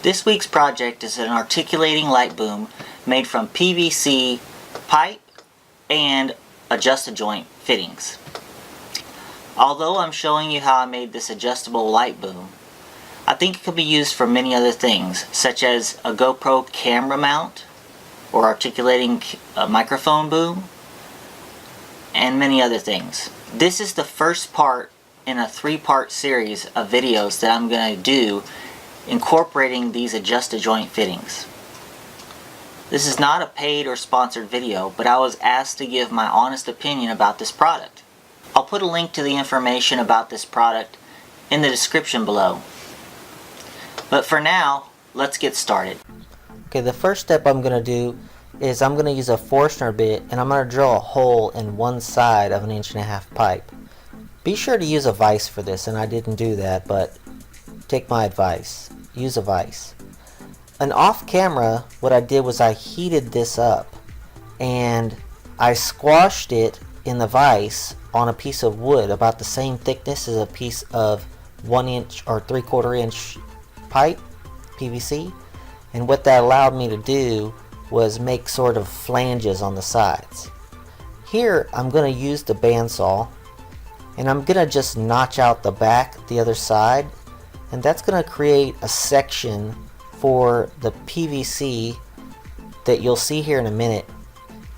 This week's project is an articulating light boom made from PVC pipe and adjust-a-joint fittings. Although I'm showing you how I made this adjustable light boom, I think it could be used for many other things, such as a GoPro camera mount or articulating a microphone boom and many other things. This is the first part in a 3-part series of videos that I'm going to do incorporating these adjust-a-joint fittings. This is not a paid or sponsored video, but I was asked to give my honest opinion about this product. I'll put a link to the information about this product in the description below. But for now, let's get started. Okay, the first step I'm going to do is I'm going to use a Forstner bit and I'm going to drill a hole in one side of an 1.5-inch pipe. Be sure to use a vise for this, and I didn't do that, but take my advice. Use a vise. And off camera, what I did was I heated this up and I squashed it in the vise on a piece of wood about the same thickness as a piece of 1-inch or 3/4-inch pipe, PVC. And what that allowed me to do was make sort of flanges on the sides. Here I'm going to use the bandsaw and I'm going to just notch out the back, the other side, and that's going to create a section for the PVC that you'll see here in a minute,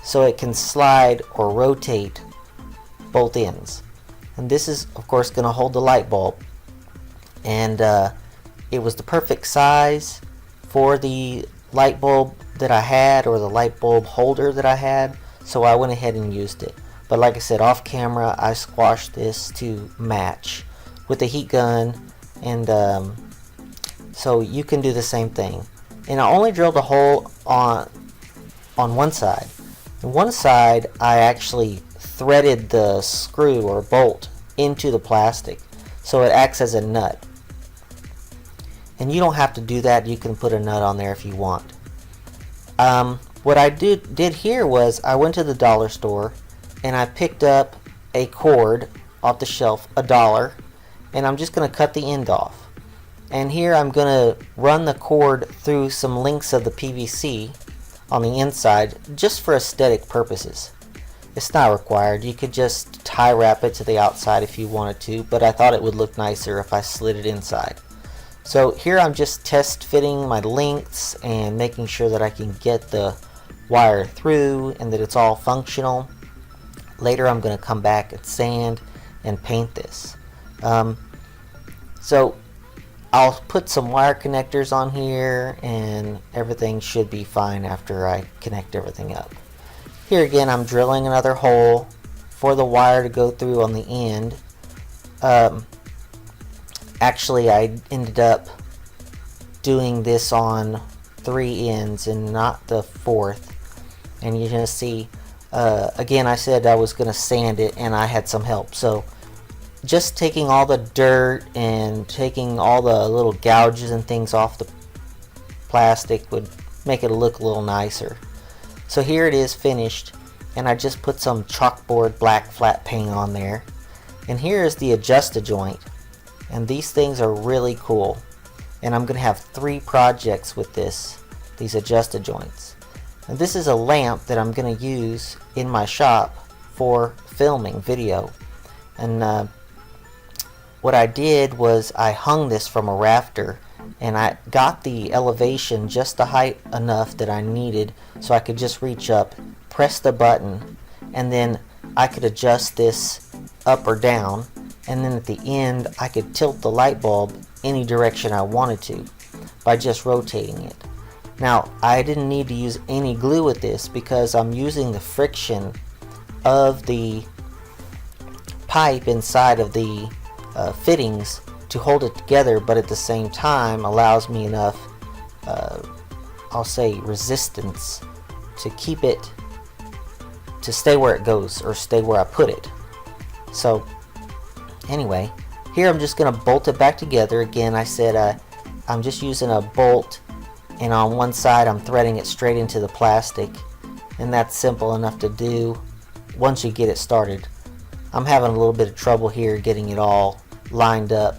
so it can slide or rotate both ends. And this is of course going to hold the light bulb, and it was the perfect size for the light bulb that I had, or the light bulb holder that I had, so I went ahead and used it. But like I said, off camera I squashed this to match with a heat gun, and so you can do the same thing. And I only drilled a hole on one side. On one side I actually threaded the screw or bolt into the plastic so it acts as a nut. And you don't have to do that, you can put a nut on there if you want. What I did here was I went to the dollar store and I picked up a cord off the shelf, $1, and I'm just going to cut the end off. And here I'm going to run the cord through some links of the PVC on the inside just for aesthetic purposes. It's not required. You could just tie wrap it to the outside if you wanted to, but I thought it would look nicer if I slid it inside. So here I'm just test fitting my lengths and making sure that I can get the wire through and that it's all functional. Later I'm going to come back and sand and paint this. So I'll put some wire connectors on here and everything should be fine after I connect everything up. Here again I'm drilling another hole for the wire to go through on the end. Actually I ended up doing this on 3 ends and not the 4th, and you're going to see again I said I was going to sand it and I had some help. So just taking all the dirt and taking all the little gouges and things off the plastic would make it look a little nicer. So here it is finished, and I just put some chalkboard black flat paint on there. And here is the adjust-a-joint, and these things are really cool. And I'm going to have 3 projects with these adjust-a-joints. And this is a lamp that I'm going to use in my shop for filming video. And what I did was I hung this from a rafter, and I got the elevation just the height enough that I needed so I could just reach up, press the button, and then I could adjust this up or down, and then at the end I could tilt the light bulb any direction I wanted to by just rotating it. Now I didn't need to use any glue with this because I'm using the friction of the pipe inside of the fittings to hold it together, but at the same time allows me enough I'll say resistance to keep it to stay where it goes, or stay where I put it. So anyway, here I'm just going to bolt it back together. Again I said I'm just using a bolt, and on one side I'm threading it straight into the plastic, and that's simple enough to do once you get it started. I'm having a little bit of trouble here getting it all lined up.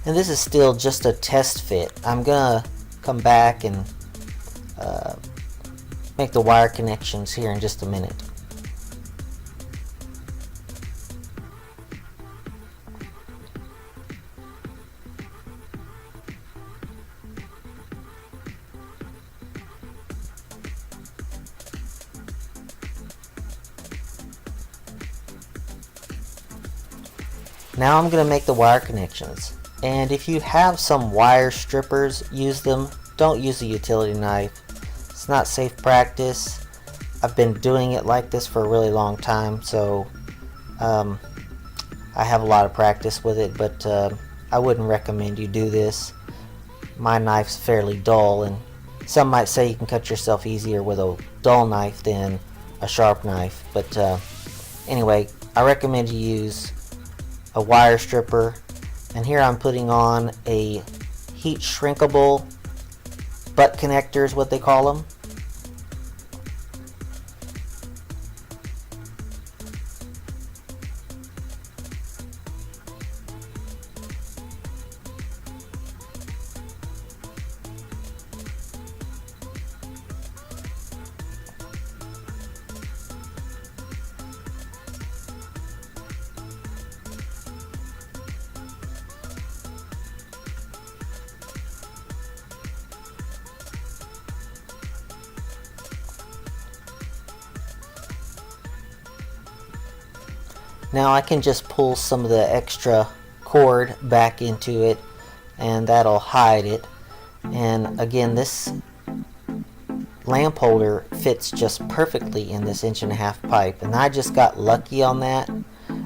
And this is still just a test fit. I'm gonna come back and make the wire connections here in just a minute. Now I'm going to make the wire connections. And if you have some wire strippers, use them. Don't use a utility knife. It's not safe practice. I've been doing it like this for a really long time, so I have a lot of practice with it, but I wouldn't recommend you do this. My knife's fairly dull, and some might say you can cut yourself easier with a dull knife than a sharp knife, but anyway, I recommend you use a wire stripper. And here I'm putting on a heat shrinkable butt connector is what they call them. Now I can just pull some of the extra cord back into it, and that'll hide it. And again, this lamp holder fits just perfectly in this 1.5-inch pipe, and I just got lucky on that.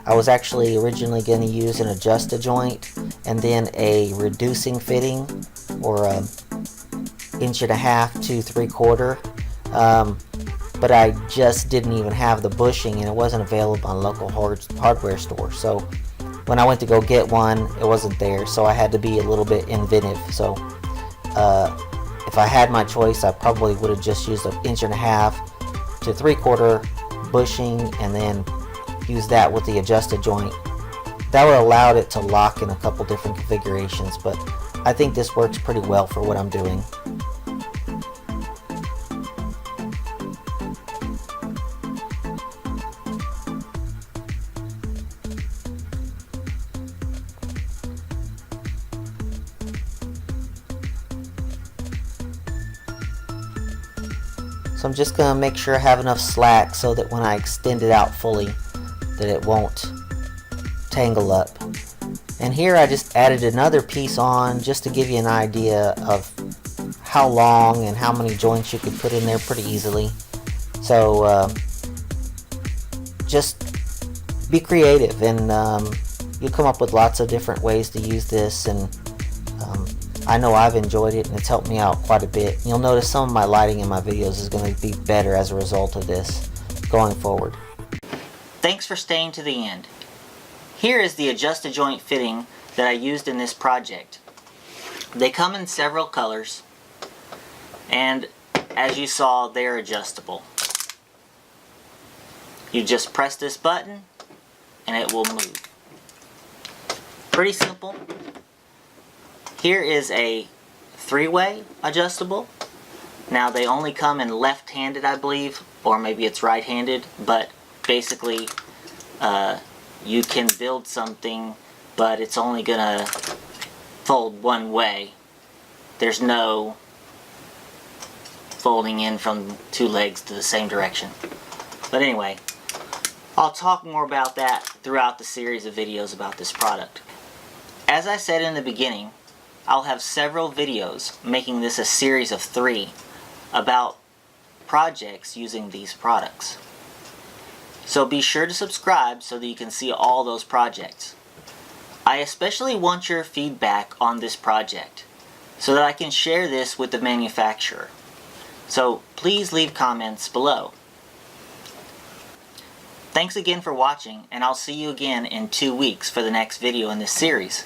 I was actually originally going to use an adjust-a-joint and then a reducing fitting, or a 1.5 to 3/4. But I just didn't even have the bushing, and it wasn't available on local hardware store. So when I went to go get one, it wasn't there, so I had to be a little bit inventive. So if I had my choice, I probably would have just used an 1.5 to 3/4 bushing and then used that with the adjusted joint. That would have allowed it to lock in a couple different configurations, but I think this works pretty well for what I'm doing. So I'm just going to make sure I have enough slack so that when I extend it out fully, that it won't tangle up. And here I just added another piece on just to give you an idea of how long and how many joints you could put in there pretty easily. So just be creative, and you'll come up with lots of different ways to use this. And I know I've enjoyed it, and it's helped me out quite a bit. You'll notice some of my lighting in my videos is going to be better as a result of this going forward. Thanks for staying to the end. Here is the adjust-a-joint fitting that I used in this project. They come in several colors, and as you saw, they're adjustable. You just press this button and it will move. Pretty simple. Here is a 3-way adjustable. Now they only come in left-handed, I believe, or maybe it's right-handed, but basically you can build something, but it's only gonna fold one way. There's no folding in from two legs to the same direction. But anyway, I'll talk more about that throughout the series of videos about this product. As I said in the beginning, I'll have several videos, making this a series of 3, about projects using these products. So be sure to subscribe so that you can see all those projects. I especially want your feedback on this project so that I can share this with the manufacturer. So please leave comments below. Thanks again for watching, and I'll see you again in 2 weeks for the next video in this series.